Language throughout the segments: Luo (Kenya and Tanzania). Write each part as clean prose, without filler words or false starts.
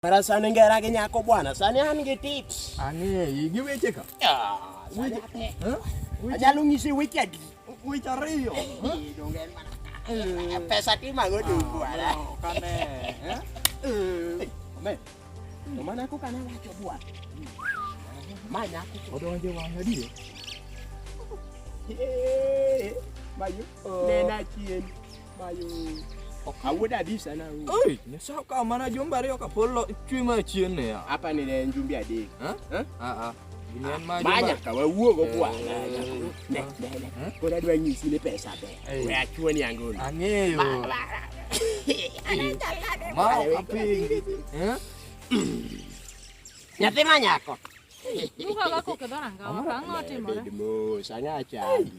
Para sana ngera ke nyako bwana, sana an ge tips. Ang'eyi gi weche ka. Weche ajalo ngisi weche adi. Weche ariyo. Dongen mana. Pesa timango tu bwana. Kane. Men. Mana aku kana wacho bwana. Mana aku Odonjo wang'a die. Mayu. Nena chien. Mayu. Awuoda adisa na. Oi, nyasa ka mana jumba ariyo ka polo chwima chien ne ya. Apa ni ne njumbi adek? Ginian ma Banyak ka wawuogo bwana. Nek. Kora dwa nyisi ne pesa be. We achuoni angolo. Ang'eyo. Mau kaping. Nyathi manyako. Muka kako ke barang kau orang timore. Mo sanga chadi.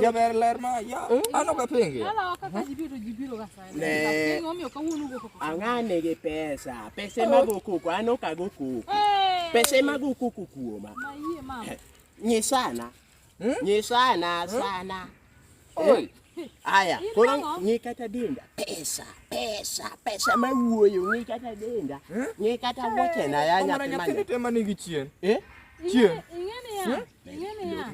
Jaber ler ma ya. Ano kaping ya? Ala kaka jibiro kasai. Ne. Ngomi okawuono go koko. Angane ge pesa. Pesa magoko ko ano kagoko. Pesa magoko kukuoma. Maiye mama. Nyisana. Nyisana sana. Oi. Aya, korang ngikata denda. Pesa mawuoyo ngikata denda. Ngikata woche na ya Mana nyathi nyathini tema nigi chien. Ingene ya.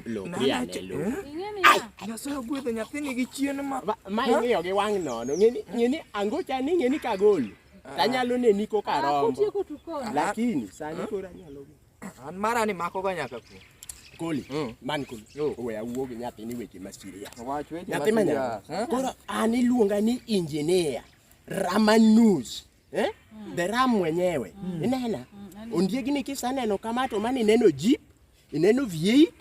Lo ya ne lo. Ingene ya. Nyasaye ogwedho nyathi nigi chien ma. Ma ing'iyo gi wang' nono. Ng'eni angocha ni ng'eni kagol. Tanyalo neni ko karombo. Kutieko tukoni. Lakini sani kora nyalo. An mara ni mako ga nyaka ku. Koli. Man koli. We awuo gi nyathi ni weche masiria. Wach weche Nyathi manyako. Koro an iluonga ni engineer Ramanus. The Ram mwenyewe. Inena. Ondiegni kisaneno kama to mani neno Jeep, ineno V8,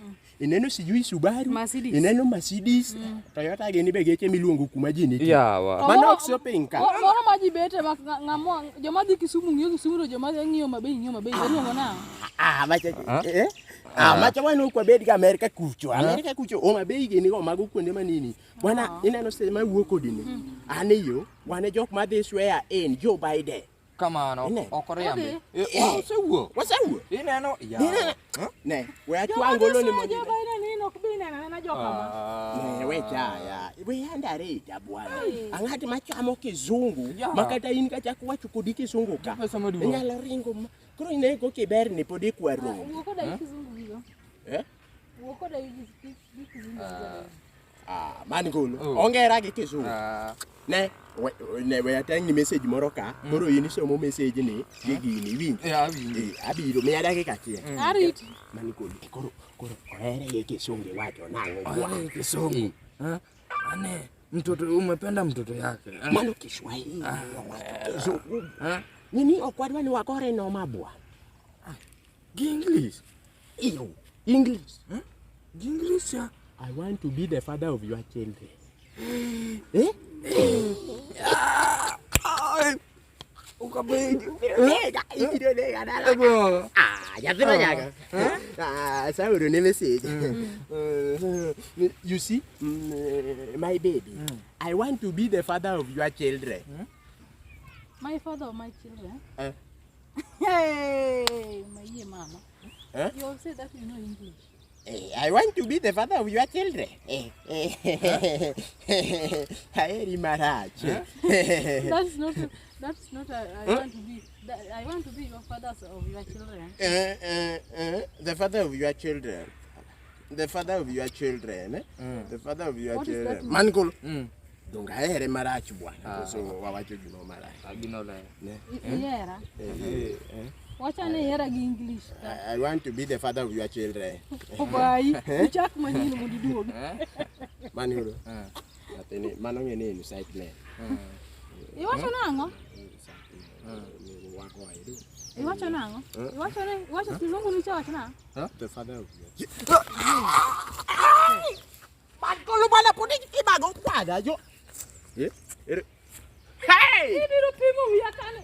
ineno sijui Subaru, ineno Mercedes, Toyota gini be geche miluongo kuma ji nitie. Yawa. Mano ok sio pinka. Moro ma ji bete ng'amo joma dhi Kisumu ng'iyo Kisumu to joma ng'iyo mabe iluongo na. Macha wanu kwa bed ga Amerika kucho. Amerika kucho o mabe gini go mago kuonde manini. Bwana ineno se ma wuok kodini. Aniyo wane jok ma dhi swear in Joe Biden. Kamano, okoriambe. Wasewuok. Ineno ya. Ne, we achwangolo ni Joe Biden ni nok bi nena na joka ma. Ne, we chaya. We andareta bwana. Ang'ati machamo kizungu, makata in kacha kwacho kodi kizungu ka. Nyalo ringo. Koro inego kiber ni podi kwaro. Wuoko dai kizungu gigo. Wuoko dai kizungu. Mani golo. Ongera gi kizungu. Ne we atang ni message moro ka. Koro in isomo message ni gini winj. Abiro miya dakika achiel. Ariti. Mani golo. Koro ohere ye kizungu wacho nango. Wale Kisumu. Ane mtoto umependa mtoto yake. Mano Kiswahili. Kizungu. Nini okwadwa ni wakore no mabwa. English. Iyo. English. English ya. I want to be the father of your children. Ukabeji. Lega dala. Nyathi manyako. Sauro ni message. You see, my baby, I want to be the father of your children. My father of my children. Hey, my mama. You all say that you know English. I want to be the father of your children. Haeri Maharaj. That's not I want to be your father of your children. The father of your children. The father of your children. The father of your children. Mankul. Donga haeri Maharaj bwana. So wawacho gino Maharaj. Agino la. Yeah. Wacha ne yera gi English. I want to be the father of your children. Obai, chak manyino modiduog. Maniro. Atene mano ngene ni site ne. Iwacho nango? Wako aidu. Iwacho nango? Iwacho kizungu ni chawacho na? The father of your children. Makolo bana podi kibago kwada jo. Hey! Ibiro pimo wiya kane.